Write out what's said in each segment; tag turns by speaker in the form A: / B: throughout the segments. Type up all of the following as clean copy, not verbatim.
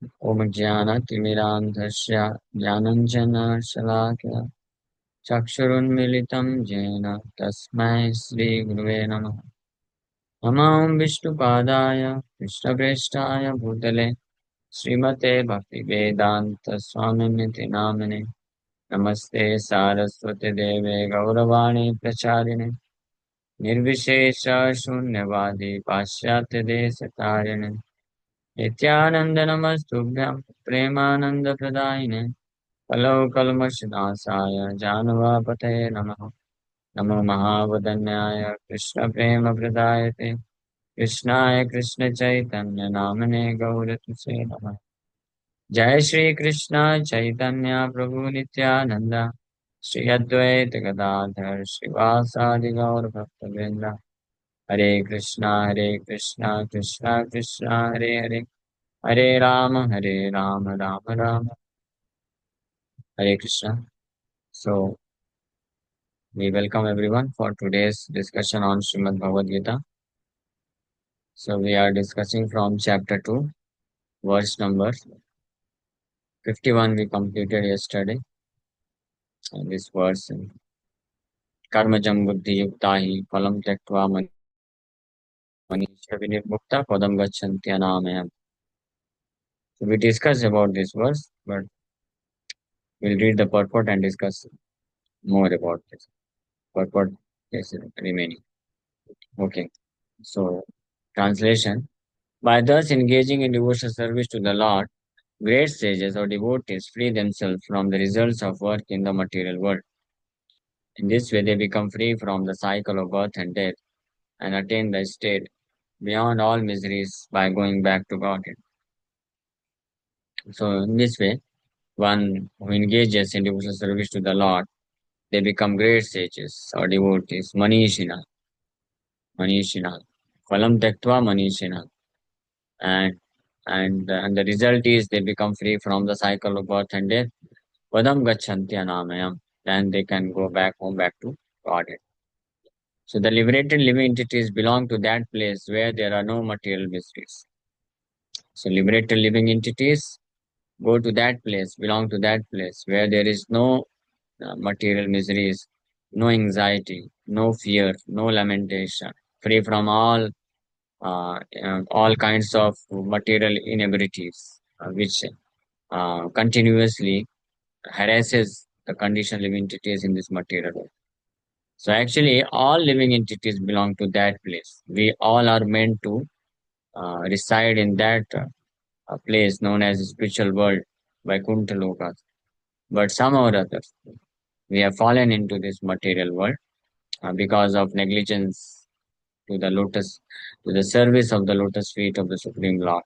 A: ॐ ज्ञानतिमिरान्धस्य ज्ञानञ्जनशलाकया चक्षुरुन्मिलितं येन तस्मै श्रीगुरुवे नमः। नमः विष्णुपादाय कृष्णप्रेष्ठाय भूतले श्रीमते भक्तिवेदान्तस्वामिनिति नामिने नमस्ते सारस्वती देवे गौरवाणी प्रचारिणे निर्विशेष शून्यवादी पाश्चात्यदेशतारिणे नित्यानन्दनमस्तुभ्यं प्रेमानन्दप्रदायिने कलौ कल्मषनाशाय जानवापतये नमः। नमो महावदन्याय कृष्णप्रेमप्रदायते कृष्णाय कृष्णचैतन्यनामने गौरतुसे नमः। जय श्री कृष्ण चैतन्य प्रभु नित्यानंद श्री अद्वैत गदाधर श्रीवासादि गौर भक्तवृंद हरे कृष्णा कृष्णा कृष्णा हरे हरे हरे राम राम राम हरे Krishna. So we welcome everyone for today's discussion on Srimad Bhagavad Gita. So we are discussing from chapter 2, verse number 51 we completed yesterday. And this verse, कर्मजं बुद्धियुक्ता हि फलं त्यक्त्वा मनीषा विनिर्मुक्ता पदं गच्छन्ति अनामयम्. So we discussed about this verse, but we'll read the purport and discuss more about this. Purport is remaining. Okay. So translation. By thus engaging in devotional service to the Lord, great sages or devotees free themselves from the results of work in the material world. In this way, they become free from the cycle of birth and death and attain the state beyond all miseries by going back to God. So, in this way, one who engages in devotional service to the Lord, they become great sages or devotees, Manishina, Phalam Taktva Manishina. And, and the result is they become free from the cycle of birth and death. Padam Gachanti Anamayam. Then they can go back home, back to Godhead. So the liberated living entities belong to that place where there are no material mysteries. So liberated living entities go to that place, belong to that place where there is no material miseries, no anxiety, no fear, no lamentation, free from all kinds of material inabilities, which continuously harasses the conditioned living entities in this material world. So actually, all living entities belong to that place. We all are meant to reside in that place known as the spiritual world, Vaikuntha Lokas. But somehow or other, we have fallen into this material world because of negligence to the lotus, to the service of the lotus feet of the Supreme Lord.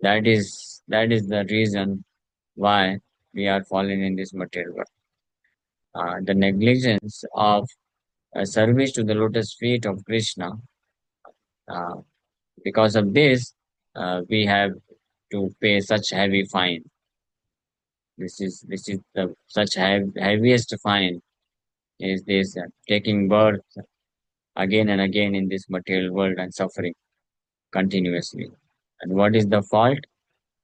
A: That is the reason why we are fallen in this material world. The negligence of service to the lotus feet of Krishna. Uh, because of this, we have to pay such heavy fine. This is the such heaviest fine is this taking birth again and again in this material world and suffering continuously. And what is the fault?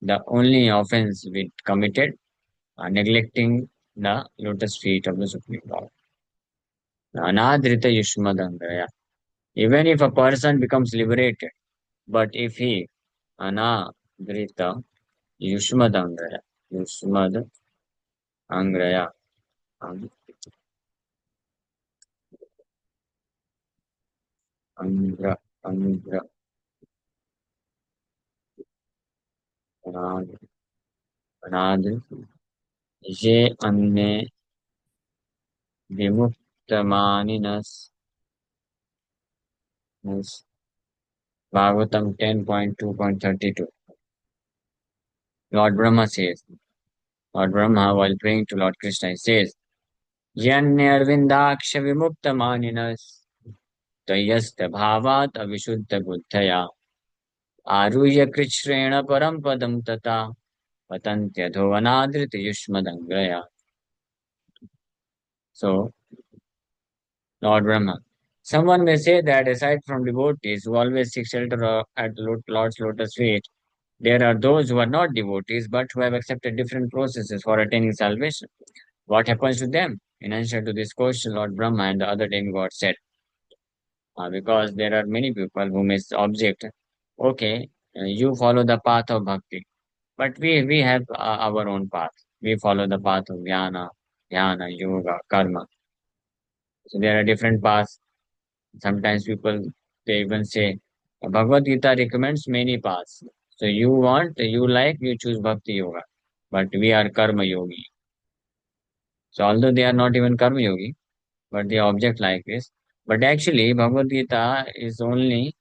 A: The only offense we committed, neglecting the lotus feet of the Supreme Lord. Anadrita Yushmadandaya. Even if a person becomes liberated, but if he anadrita Yushmadangraya, Yushmad Angraya, Angra, Angra, Anad, Anad, ये अन्य विमुक्तमानिनस् Bhagavatam 10.2.32. Lord Brahma says, Lord Brahma, while praying to Lord Krishna, he says, Yanyarvindaksha vimuktamaninas tayasta bhavat avishuddha buddhaya aruhya krichrena param padam tata patantyadho anadrita yushmadangraya. So, Lord Brahma. Someone may say that aside from devotees who always seek shelter at Lord's lotus feet, There are those who are not devotees but who have accepted different processes for attaining salvation. What happens to them? In answer to this question, Lord Brahma and the other demigods said, because there are many people who may object, okay, you follow the path of bhakti, but we have our own path. We follow the path of jnana, yoga, karma. So there are different paths. Sometimes people, they even say, Bhagavad Gita recommends many paths. So you choose bhakti yoga, but we are karma yogi. So although they are not even karma yogi, but they object like this. But actually, Bhagavad Gita is only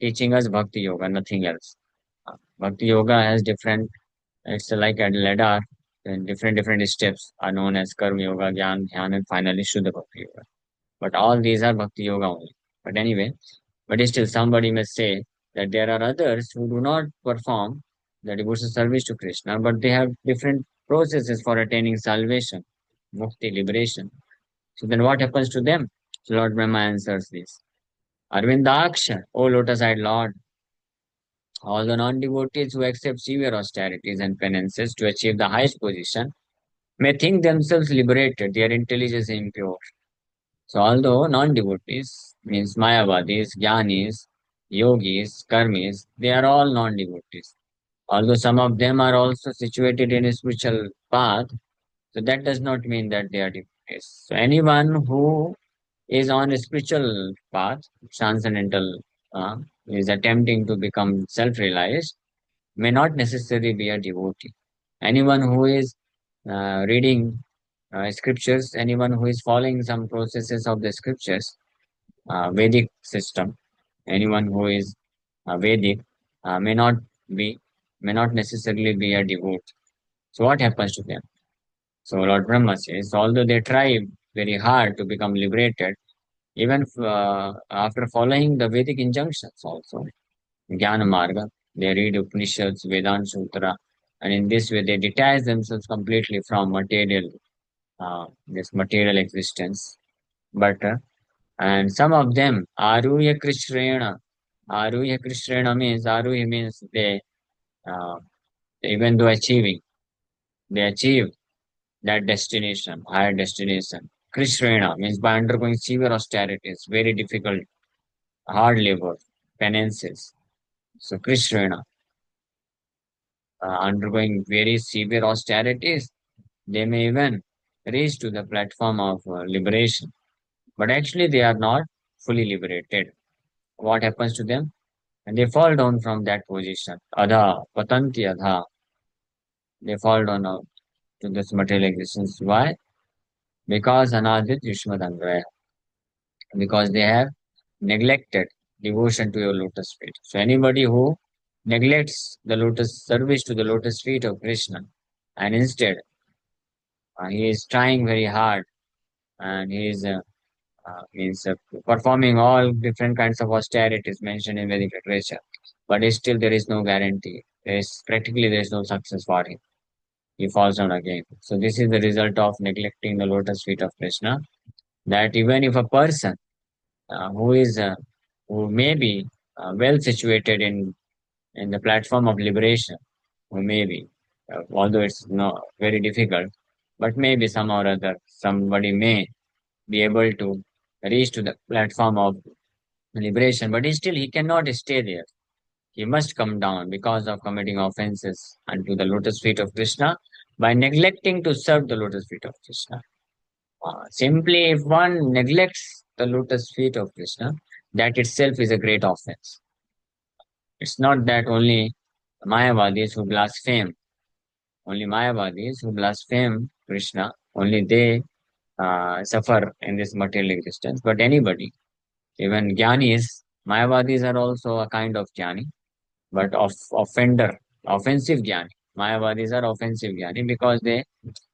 A: teaching us bhakti yoga, nothing else. Bhakti yoga has different, it's like a ladder, and different steps are known as karma yoga, jnana, dhyana, and finally Shuddha Bhakti yoga. But all these are bhakti yoga only. But anyway, but still somebody may say that there are others who do not perform the devotional service to Krishna, but they have different processes for attaining salvation, mukti, liberation. So then what happens to them? So Lord Brahma answers this. Arvindaksha, O lotus-eyed Lord, all the non-devotees who accept severe austerities and penances to achieve the highest position may think themselves liberated, their intelligence impure. So although non-devotees, means Mayavadis, Jnanis, Yogis, Karmis, they are all non-devotees. Although some of them are also situated in a spiritual path, so that does not mean that they are devotees. So anyone who is on a spiritual path, transcendental, is attempting to become self-realized, may not necessarily be a devotee. Anyone who is reading scriptures, anyone who is following some processes of the scriptures, Vedic system, anyone who is Vedic may not be, may not necessarily be a devotee. So what happens to them? So Lord Brahma says, although they try very hard to become liberated, even after following the Vedic injunctions also, Jnana Marga, they read Upanishads, Vedanta Sutra, and in this way they detach themselves completely from this material existence. But and some of them, Aruhya Krishrena, Aruhya Krishrena means, Aruhya means they, uh, even though achieving, they achieve that destination, higher destination. Krishrena means by undergoing severe austerities, very difficult, hard labor, penances. So Krishrena, undergoing very severe austerities, they may even reach to the platform of liberation. But actually, they are not fully liberated. What happens to them? And they fall down from that position. Adha, patanti adha. They fall down to this material existence. Why? Because anadit yushmadangaya. Because they have neglected devotion to your lotus feet. So anybody who neglects the lotus service to the lotus feet of Krishna, and instead he is trying very hard, and he is means performing all different kinds of austerities mentioned in Vedic literature, but still there is no guarantee. There is no success for him. He falls down again. So this is the result of neglecting the lotus feet of Krishna. That even if a person who is who may be well situated in the platform of liberation, who may be, although it's not very difficult, but maybe somehow or other somebody may be able to reach to the platform of liberation, but still he cannot stay there. He must come down because of committing offenses unto the lotus feet of Krishna by neglecting to serve the lotus feet of Krishna. Simply, if one neglects the lotus feet of Krishna, that itself is a great offense. It's not that Mayavadis who blaspheme, only Mayavadis who blaspheme Krishna, only they suffer in this material existence, but anybody, even Jnanis, Mayavadis are also a kind of Jnani, but offensive jnani. Mayavadis are offensive jnani because they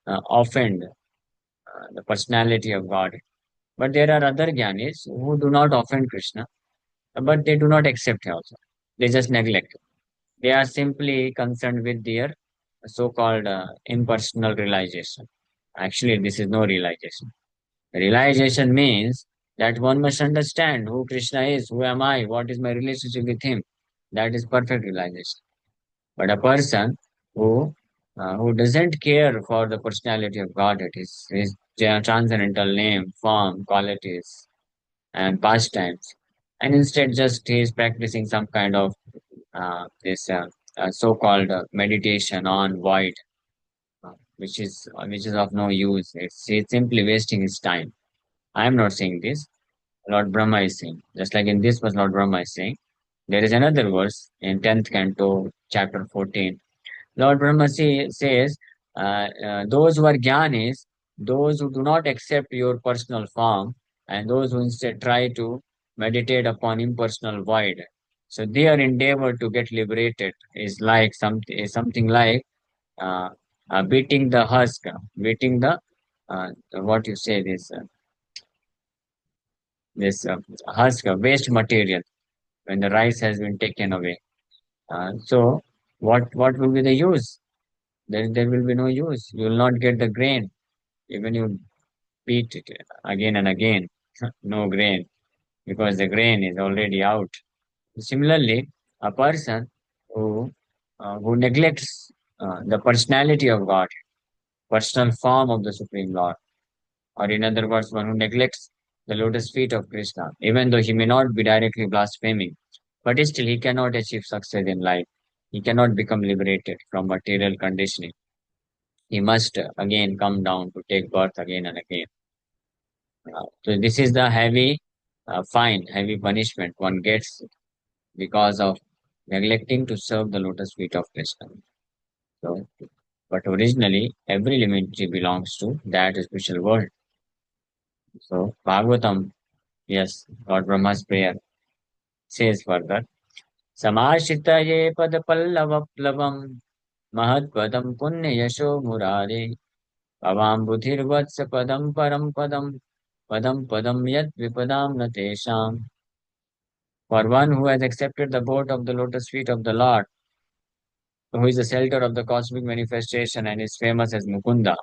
A: offend the personality of God. But there are other jnanis who do not offend Krishna, but they do not accept him also. They just neglect. They are simply concerned with their so-called impersonal realization. Actually, this is no realization. Realization means that one must understand who Krishna is, who am I, what is my relationship with him. That is perfect realization. But a person who doesn't care for the personality of God, his transcendental name, form, qualities, and pastimes, and instead just he is practicing some kind of this so-called meditation on void, which is of no use. It's simply wasting his time. I am not saying this. Lord Brahma is saying. Just like in this verse, Lord Brahma is saying. There is another verse in 10th canto, chapter 14. Lord Brahma says, those who are jnanis, those who do not accept your personal form, and those who instead try to meditate upon impersonal void. So their endeavor to get liberated is something like uh, beating the husk, beating the what you say this husk, waste material when the rice has been taken away. So what will be the use? There will be no use. You will not get the grain. Even you beat it again and again, no grain because the grain is already out. Similarly, a person who neglects the personality of God, personal form of the Supreme Lord, or in other words, one who neglects the lotus feet of Krishna, even though he may not be directly blaspheming, but still he cannot achieve success in life. He cannot become liberated from material conditioning. He must again come down to take birth again and again. So this is the heavy fine, heavy punishment one gets because of neglecting to serve the lotus feet of Krishna. So, but originally, every divinity belongs to that special world. So, Bhagavatam, yes, Lord Brahma's prayer says further, Samashita ye pad pallavaplavam महत्पदं पुण्ययशो मुरारे भवां बुधिर्वत्स पदं परं पदं पदं यत् विपदां न तेषाम्. For one who has accepted the boat of the lotus feet of the Lord, who is the shelter of the cosmic manifestation and is famous as Mukunda,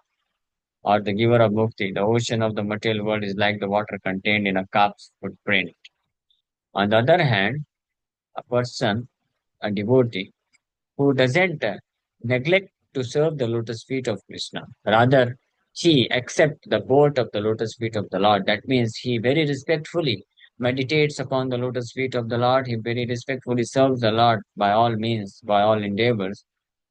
A: or the giver of mukti, the ocean of the material world is like the water contained in a calf's footprint. On the other hand, a person, a devotee, who doesn't neglect to serve the lotus feet of Krishna. Rather, he accepts the boat of the lotus feet of the Lord. That means he very respectfully meditates upon the lotus feet of the Lord. He very respectfully serves the Lord by all means, by all endeavors.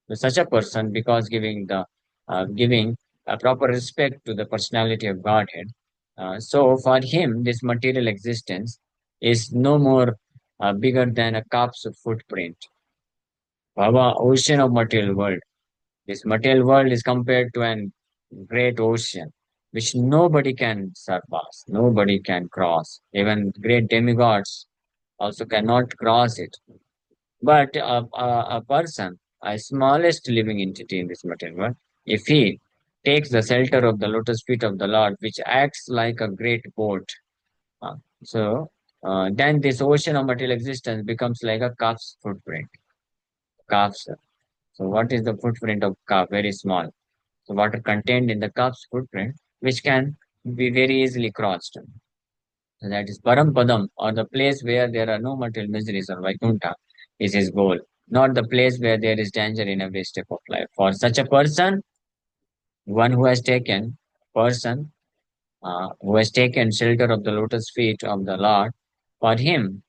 A: To such a person, because giving a proper respect to the personality of Godhead. So for him, this material existence is no more bigger than a calf's footprint. Baba, ocean of material world. This material world is compared to an great ocean, which nobody can surpass, nobody can cross. Even great demigods also cannot cross it. But a person, a smallest living entity in this material world, if he takes the shelter of the lotus feet of the Lord, which acts like a great boat, uh, so then this ocean of material existence becomes like a calf's footprint. Calf's. So what is the footprint of calf? Very small. So water contained in the calf's footprint, which can be very easily crossed. So that is Parampadam, or the place where there are no material miseries or Vaikuntha, is his goal, not the place where there is danger in every step of life. For such a person, one person who has taken shelter of the lotus feet of the Lord, for him,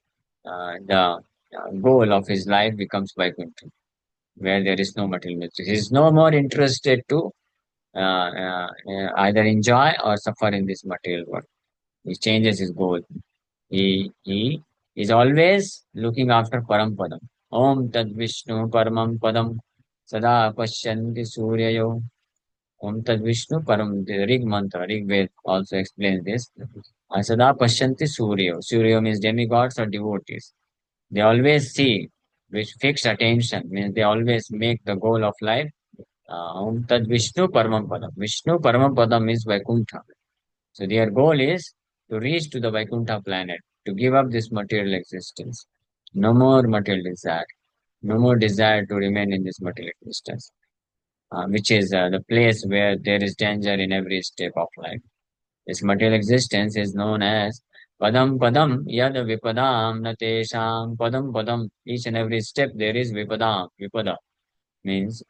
A: the goal of his life becomes Vaikuntha, where there is no material misery. He is no more interested to either enjoy or suffer in this material world. He changes his goal. He is always looking after Parampadam. Om Tad Vishnu Paramam Padam Sada Pashyanti Suryayo. Om Tad Vishnu Param, the Rig mantra, Rig Ved also explains this. Sada Pashyanti Suryayo. Suryayo means demigods or devotees. They always see, which fix attention, means they always make the goal of life. Om Tad Vishnu Paramam Padam. Vishnu Paramam Padam is Vaikuntha. So their goal is to reach to the Vaikuntha planet, to give up this material existence. No more material desire, no more desire to remain in this material existence, which is the place where there is danger in every step of life. This material existence is known as Padam Padam Yad Vipadam Natesham Padam Padam. Each and every step there is Vipadam, Vipada. means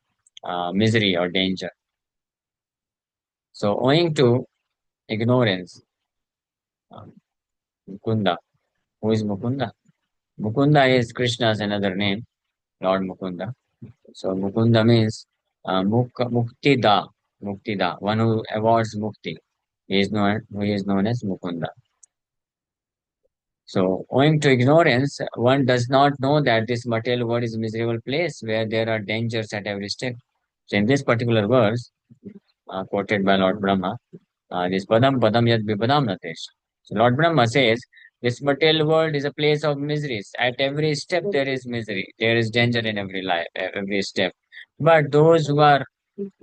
A: misery or danger. So, owing to ignorance, uh, Mukunda. Who is Mukunda? Mukunda is Krishna's another name, Lord Mukunda. So, Mukunda means Muktida, Muktida, one who awards Mukti. He is known as Mukunda. So, owing to ignorance, one does not know that this material world is a miserable place where there are dangers at every step. So, in this particular verse, quoted by Lord Brahma, this Padam Padam Yad Vipadam Natesh. So Lord Brahma says, this material world is a place of miseries. At every step there is misery. There is danger in every life, every step. But those who are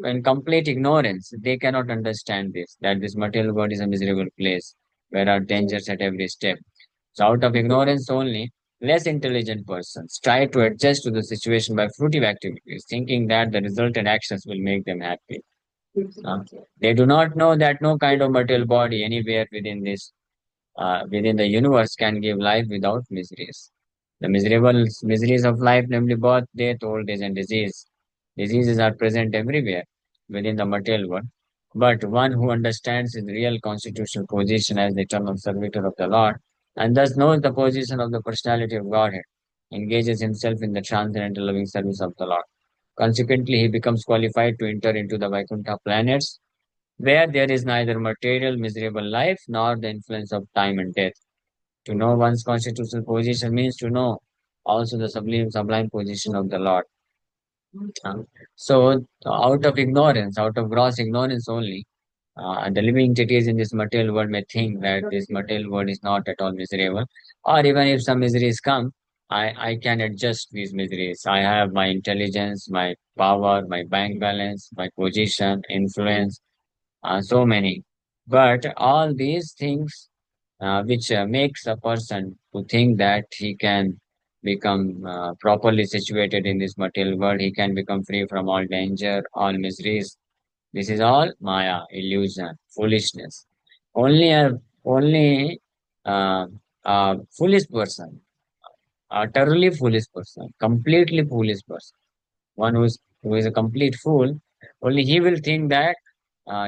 A: in complete ignorance, they cannot understand this, that this material world is a miserable place where are dangers at every step. So out of ignorance only, less intelligent persons try to adjust to the situation by fruitive activities, thinking that the resultant actions will make them happy. Uh, they do not know that no kind of material body anywhere within the universe can give life without miseries. The miserable miseries of life, namely birth, death, old age, and disease. Diseases are present everywhere within the material world. But one who understands his real constitutional position as the eternal servitor of the Lord, and thus knows the position of the personality of Godhead, engages himself in the transcendental loving service of the Lord. Consequently, he becomes qualified to enter into the Vaikuntha planets where there is neither material miserable life nor the influence of time and death. To know one's constitutional position means to know also the sublime position of the Lord. Uh, so, out of ignorance, out of gross ignorance only, the living entities in this material world may think that this material world is not at all miserable, or even if some miseries come, I can adjust these miseries. I have my intelligence, my power, my bank balance, my position, influence, so many. But all these things, which makes a person to think that he can become properly situated in this material world, he can become free from all danger, all miseries. This is all Maya, illusion, foolishness. Only only uh, a foolish person, a thoroughly foolish person, completely foolish person, one who is a complete fool, only he will think that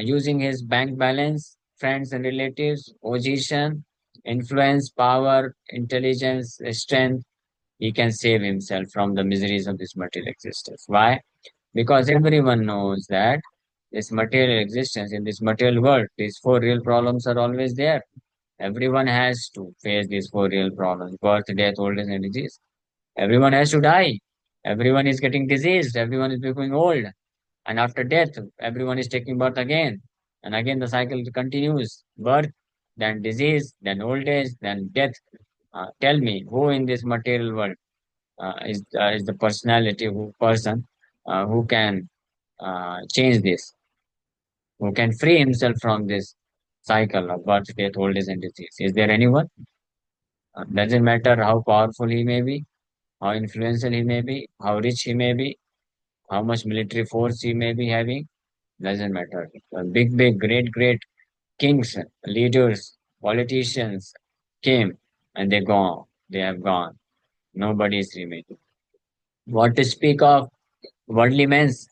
A: using his bank balance, friends and relatives, position, influence, power, intelligence, strength, he can save himself from the miseries of this material existence. Why? Because everyone knows that this material existence in this material world, these four real problems are always there. Everyone has to face these four real problems: birth, death, old age, and disease. Everyone has to die. Everyone is getting diseased. Everyone is becoming old. And after death, everyone is taking birth again. And again, the cycle continues: birth, then disease, then old age, then death. Tell me, who in this material world is the personality, who person who can change this, who can free himself from this cycle of birth, death, old age, and disease? Is there anyone? Doesn't matter how powerful he may be, how influential he may be, how rich he may be, how much military force he may be having, doesn't matter. Big, great kings, leaders, politicians came and they gone. They have gone. Nobody is remaining. What to speak of worldly men's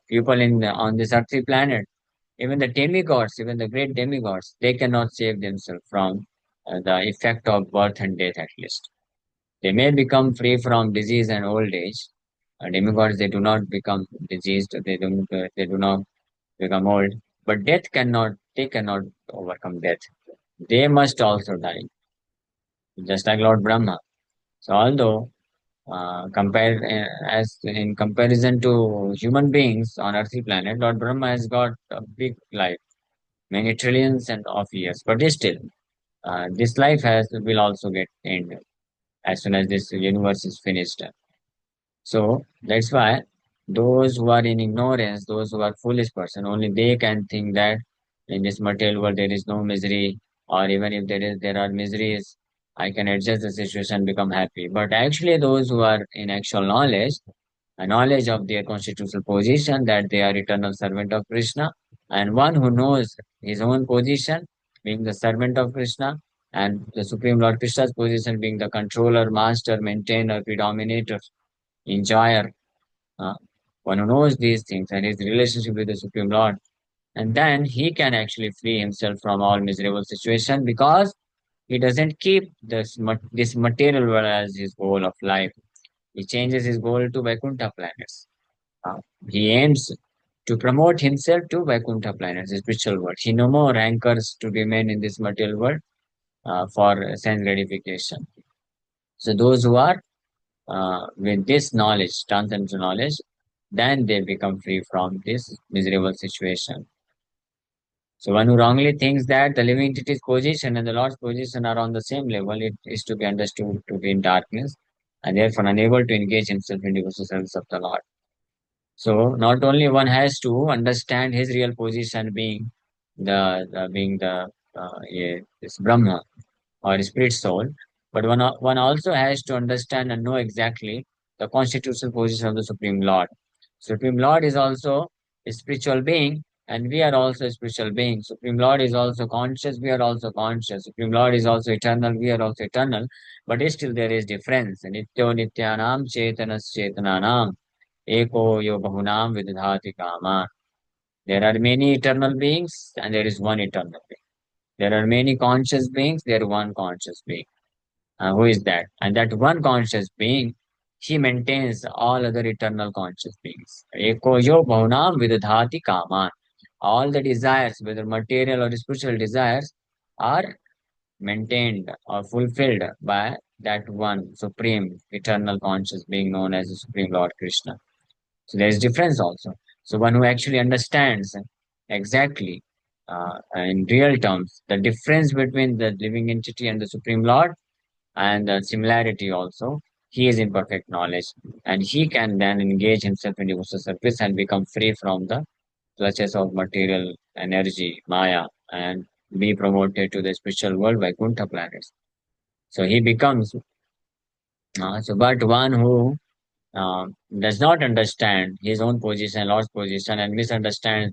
A: people on this earthly planet? Even the demigods, even the great demigods, they cannot save themselves from the effect of birth and death at least. They may become free from disease and old age. Demigods, they do not become diseased. They do not become old. But death cannot. They cannot overcome death. They must also die, just like Lord Brahma. So, although as in comparison to human beings on earthly planet, Lord Brahma has got a big life, many trillions and of years. But still, this life has will also get ended as soon as this universe is finished. So that's why those who are in ignorance, those who are foolish person, only they can think that in this material world there is no misery, or even if there are miseries, I can adjust the situation, become happy. But actually, those who are in actual knowledge, a knowledge of their constitutional position, that they are eternal servant of Krishna, and one who knows his own position, being the servant of Krishna, and the Supreme Lord Krishna's position being the controller, master, maintainer, predominator, enjoyer. Uh, one who knows these things and his relationship with the Supreme Lord, and then he can actually free himself from all miserable situation because he doesn't keep this material world as his goal of life. He changes his goal to Vaikuntha planets. Uh, he aims to promote himself to Vaikuntha planets, the spiritual world. He no more hankers to remain in this material world for sense gratification. So those who are with this knowledge, transcendental knowledge, then they become free from this miserable situation. So one who wrongly thinks that the living entity's position and the Lord's position are on the same level, it is to be understood to be in darkness and therefore unable to engage himself in devotional service of the Lord. So not only one has to understand his real position being yeah, this Brahma or spirit soul, but one also has to understand and know exactly the constitutional position of the Supreme Lord. Supreme Lord is also a spiritual being, and we are also a spiritual being. Supreme Lord is also conscious, we are also conscious. Supreme Lord is also eternal, we are also eternal, but still there is difference. Nityo nityanam chetanas chetananam eko yo bahunam vidhati kama. There are many eternal beings, and there is one eternal being. There are many conscious beings, there is one conscious being. Who is that? And that one conscious being, he maintains all other eternal conscious beings. Eko yo bhavanam vidadhati kaman. All the desires, whether material or spiritual desires, are maintained or fulfilled by that one supreme eternal conscious being known as the Supreme Lord Krishna. So there is difference also. So one who actually understands exactly in real terms the difference between the living entity and the Supreme Lord and the similarity also, he is in perfect knowledge and he can then engage himself in devotional service and become free from the clutches of material energy, Maya, and be promoted to the spiritual world by Kunta planets. So he becomes, but one who uh, does not understand his own position, Lord's position, and misunderstands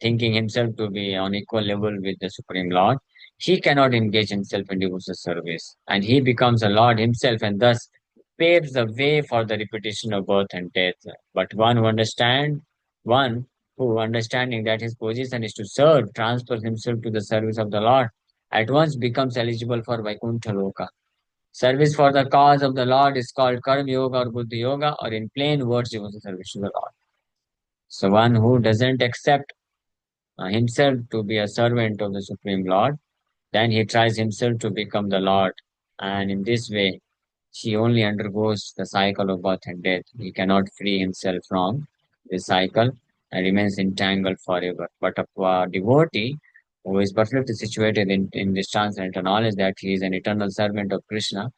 A: thinking himself to be on equal level with the Supreme Lord, he cannot engage himself in devotional service, and he becomes a Lord himself, and thus paves the way for the repetition of birth and death. But one who understanding that his position is to serve, transfers himself to the service of the Lord, at once becomes eligible for Vaikuntha Loka. Service for the cause of the Lord is called Karma Yoga or Buddhi Yoga, or in plain words, devotional service to the Lord. So one who doesn't accept himself to be a servant of the Supreme Lord, then he tries himself to become the Lord. And in this way, he only undergoes the cycle of birth and death. He cannot free himself from this cycle and remains entangled forever. But a devotee who is perfectly situated in this transcendental knowledge that he is an eternal servant of Krishna,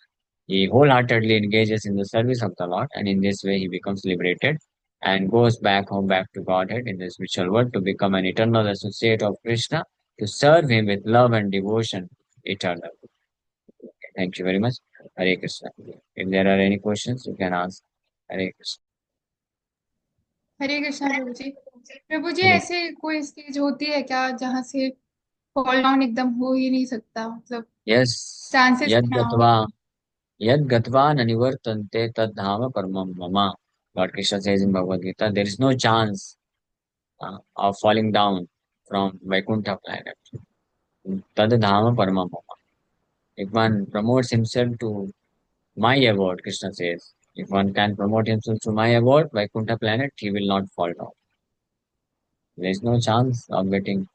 A: he wholeheartedly engages in the service of the Lord, and in this way he becomes liberated and goes back home, back to Godhead in the spiritual world to become an eternal associate of Krishna, to serve him with love and devotion eternally. Thank you very much. Hare Krishna. If there are any questions, you can ask. Hare Krishna.
B: Hare Krishna Prabhu ji. Prabhu ji,
A: Hare.
B: ऐसे कोई stage होती है क्या जहाँ से fall down एकदम हो ही नहीं सकता, मतलब
A: Yes.
B: चांसेस
A: Yad
B: ना हो?
A: gatva, yad gatva nanivartante tad dhama paramam mama. Lord Krishna says in Bhagavad Gita, there is no chance of falling down from Vaikuntha planet. Tad dhama paramam mama. If one promotes himself to my abode, Krishna says, if one can promote himself to my abode, Vaikuntha planet, he will not fall down. There is no chance of getting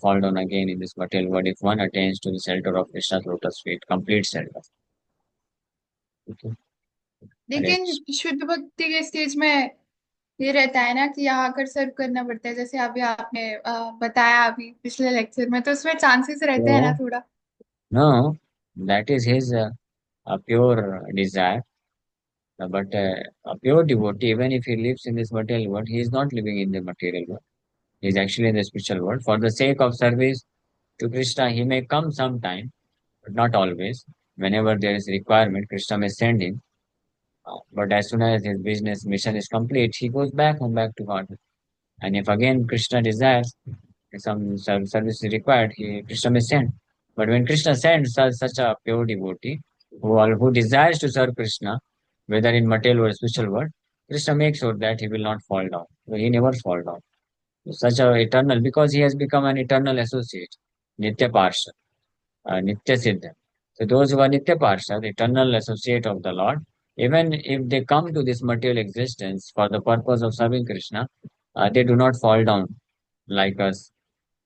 A: fall down again in this material world if one attains to the shelter of Krishna's lotus feet, complete shelter. Okay. Hare
B: लेकिन
A: Krishna.
B: शुद्ध भक्ति के stage में ये रहता है ना कि यहाँ आकर सर्व करना पड़ता है, जैसे अभी आपने बताया अभी पिछले लेक्चर में, तो उसमें चांसेस रहते हैं ना
A: So,
B: थोड़ा?
A: no, that is his a pure desire. But a pure devotee, even if he lives in this material world, he is not living in the material world. He is actually in the spiritual world. For the sake of service to Krishna, he may come sometime, but not always. Whenever there is requirement, Krishna may send him. But as soon as his business mission is complete, he goes back home, back to God. And if again Krishna desires some service is required, Krishna may send. But when Krishna sends such a pure devotee who desires to serve Krishna, whether in material or spiritual world, Krishna makes sure that he will not fall down. So he never fall down. Such a eternal, because he has become an eternal associate, Nitya Parsha, Nitya Siddha. So those who are Nitya Parsha, the eternal associate of the Lord, even if they come to this material existence for the purpose of serving Krishna, they do not fall down like us.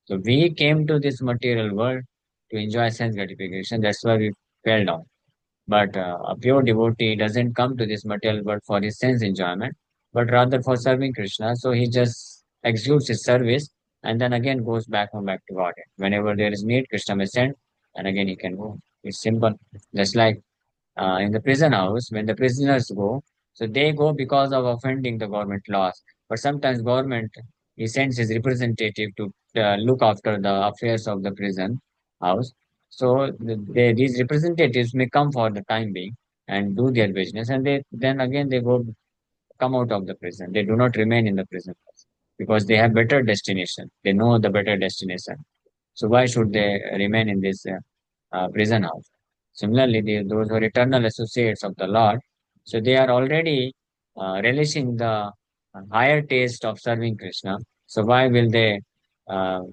A: So we came to this material world to enjoy sense gratification. That's why we fell down. But a pure devotee doesn't come to this material world for his sense enjoyment, but rather for serving Krishna. So he just executes his service and then again goes back home, back to Godhead. Whenever there is need, Krishna may send, and again he can go. It's simple. Just like in the prison house, when the prisoners go, so they go because of offending the government laws. But sometimes government, he sends his representative to look after the affairs of the prison house. So these representatives may come for the time being and do their business, and they then again they go come out of the prison. They do not remain in the prison house because they have better destination. They know the better destination. So why should they remain in this prison house? Similarly, those who are eternal associates of the Lord, so they are already relishing the higher taste of serving Krishna. So why will they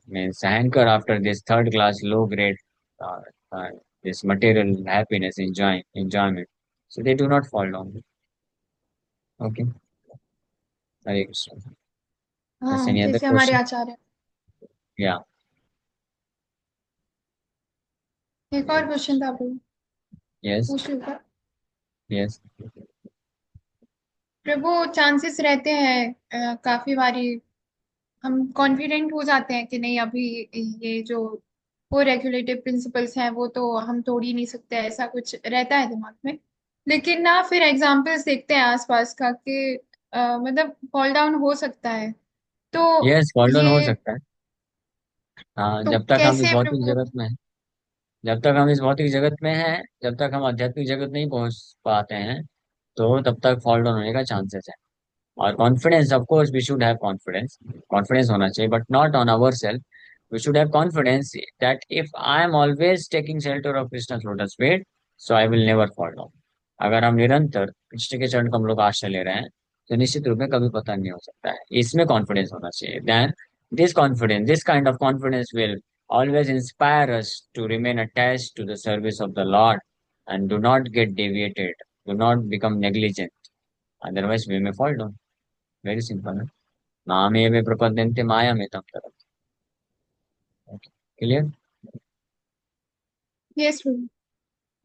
A: means hanker after this third class, low grade, uh, uh, this material happiness, enjoyment? So they do not fall down. Okay, Hare Krishna. Yes,
B: हाँ,
A: any other
B: जैसे हमारे
A: question?
B: आचार्य।
A: Yeah.
B: एक और question था प्रभु,
A: Yes.
B: पूछ लो क्या?
A: Yes.
B: प्रभु, chances रहते हैं काफी बारी हम कॉन्फिडेंट हो जाते हैं कि नहीं अभी ये जो को रेगुलेटिव प्रिंसिपल्स हैं वो तो हम तोड़ ही नहीं सकते, ऐसा कुछ रहता है दिमाग में। लेकिन ना फिर एग्जाम्पल्स देखते हैं आसपास का कि मतलब फॉल डाउन हो सकता है। तो
A: Yes, fall down हो
B: ये
A: सकता है। हाँ,
B: तो
A: जब तक हम इस
B: कैसे
A: भौतिक
B: प्रभु?
A: जगत में हैं, जब तक हम इस भौतिक जगत में हैं, जब तक हम आध्यात्मिक जगत नहीं पहुंच पाते हैं, तो तब तक फॉल डाउन होने का चांसेस है। और confidence, of course we should have confidence, confidence होना चाहिए, but not on our self. We should have confidence that if I am always taking shelter of Krishna lotus feet, so I will never fall down. अगर हम निरंतर कृष्ण के चरण कमलों का आश्रय ले रहे हैं, तो निश्चित रूप में कभी पता नहीं हो सकता है। इसमें कॉन्फिडेंस होना चाहिए। Then this confidence, this kind of confidence will always inspire us to remain attached to the service of the Lord and do not get deviated, do not become negligent. Otherwise, we may fall down. Very simple. Huh? Nameve prapadyante maya metam taram. Okay. Clear?
B: Yes Prabhu.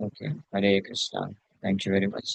A: Okay. Hare Krishna. Thank you very much.